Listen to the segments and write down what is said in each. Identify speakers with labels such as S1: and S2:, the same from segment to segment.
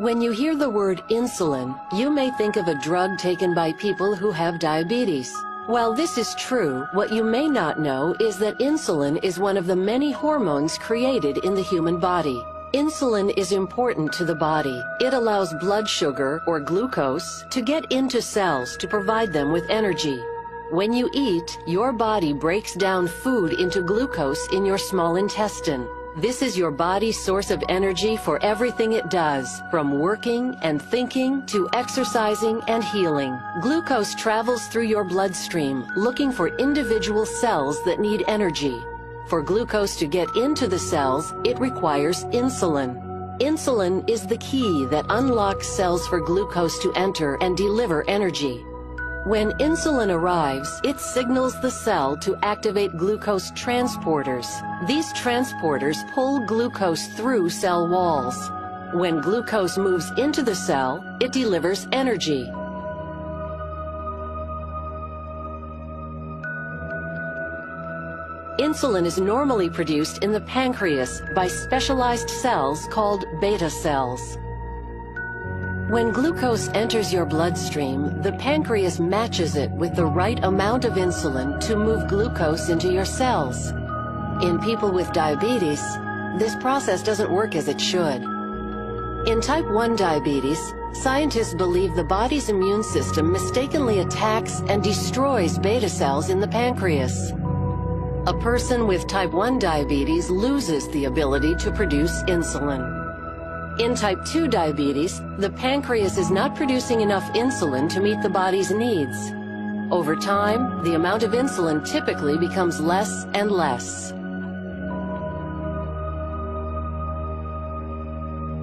S1: When you hear the word insulin, you may think of a drug taken by people who have diabetes. While this is true, what you may not know is that insulin is one of the many hormones created in the human body. Insulin is important to the body. It allows blood sugar, or glucose, to get into cells to provide them with energy. When you eat, your body breaks down food into glucose in your small intestine. This is your body's source of energy for everything it does, from working and thinking to exercising and healing. Glucose travels through your bloodstream, looking for individual cells that need energy. For glucose to get into the cells, it requires insulin. Insulin is the key that unlocks cells for glucose to enter and deliver energy. When insulin arrives, it signals the cell to activate glucose transporters. These transporters pull glucose through cell walls. When glucose moves into the cell, it delivers energy. Insulin is normally produced in the pancreas by specialized cells called beta cells. When glucose enters your bloodstream, the pancreas matches it with the right amount of insulin to move glucose into your cells. In people with diabetes, this process doesn't work as it should. In type 1 diabetes, scientists believe the body's immune system mistakenly attacks and destroys beta cells in the pancreas. A person with type 1 diabetes loses the ability to produce insulin. In type 2 diabetes, the pancreas is not producing enough insulin to meet the body's needs. Over time, the amount of insulin typically becomes less and less.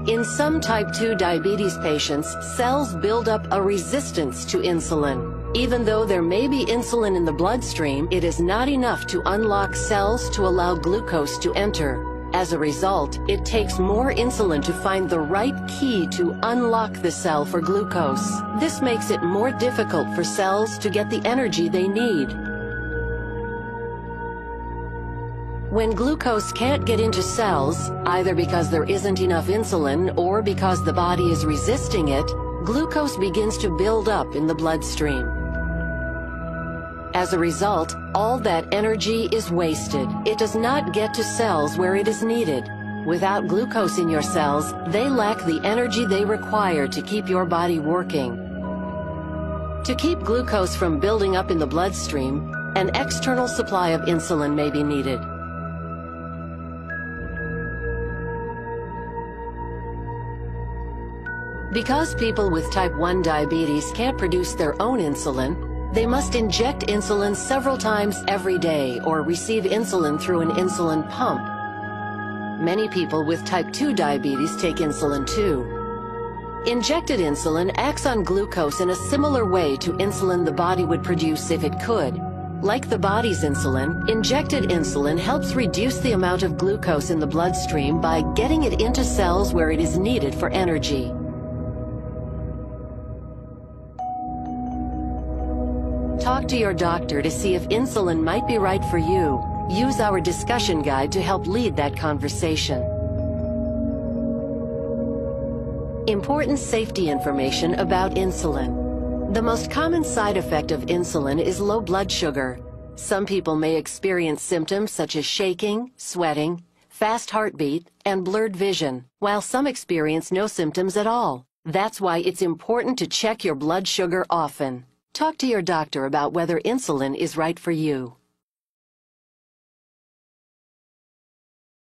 S1: In some type 2 diabetes patients, cells build up a resistance to insulin. Even though there may be insulin in the bloodstream, it is not enough to unlock cells to allow glucose to enter. As a result, it takes more insulin to find the right key to unlock the cell for glucose. This makes it more difficult for cells to get the energy they need. When glucose can't get into cells, either because there isn't enough insulin or because the body is resisting it, glucose begins to build up in the bloodstream. As a result, all that energy is wasted. It does not get to cells where it is needed. Without glucose in your cells, they lack the energy they require to keep your body working. To keep glucose from building up in the bloodstream, an external supply of insulin may be needed. Because people with type 1 diabetes can't produce their own insulin, they must inject insulin several times every day or receive insulin through an insulin pump. Many people with type 2 diabetes take insulin too. Injected insulin acts on glucose in a similar way to insulin the body would produce if it could. Like the body's insulin, injected insulin helps reduce the amount of glucose in the bloodstream by getting it into cells where it is needed for energy. Talk to your doctor to see if insulin might be right for you. Use our discussion guide to help lead that conversation. Important safety information about insulin. The most common side effect of insulin is low blood sugar. Some people may experience symptoms such as shaking, sweating, fast heartbeat, and blurred vision, while some experience no symptoms at all. That's why it's important to check your blood sugar often. Talk to your doctor about whether insulin is right for you.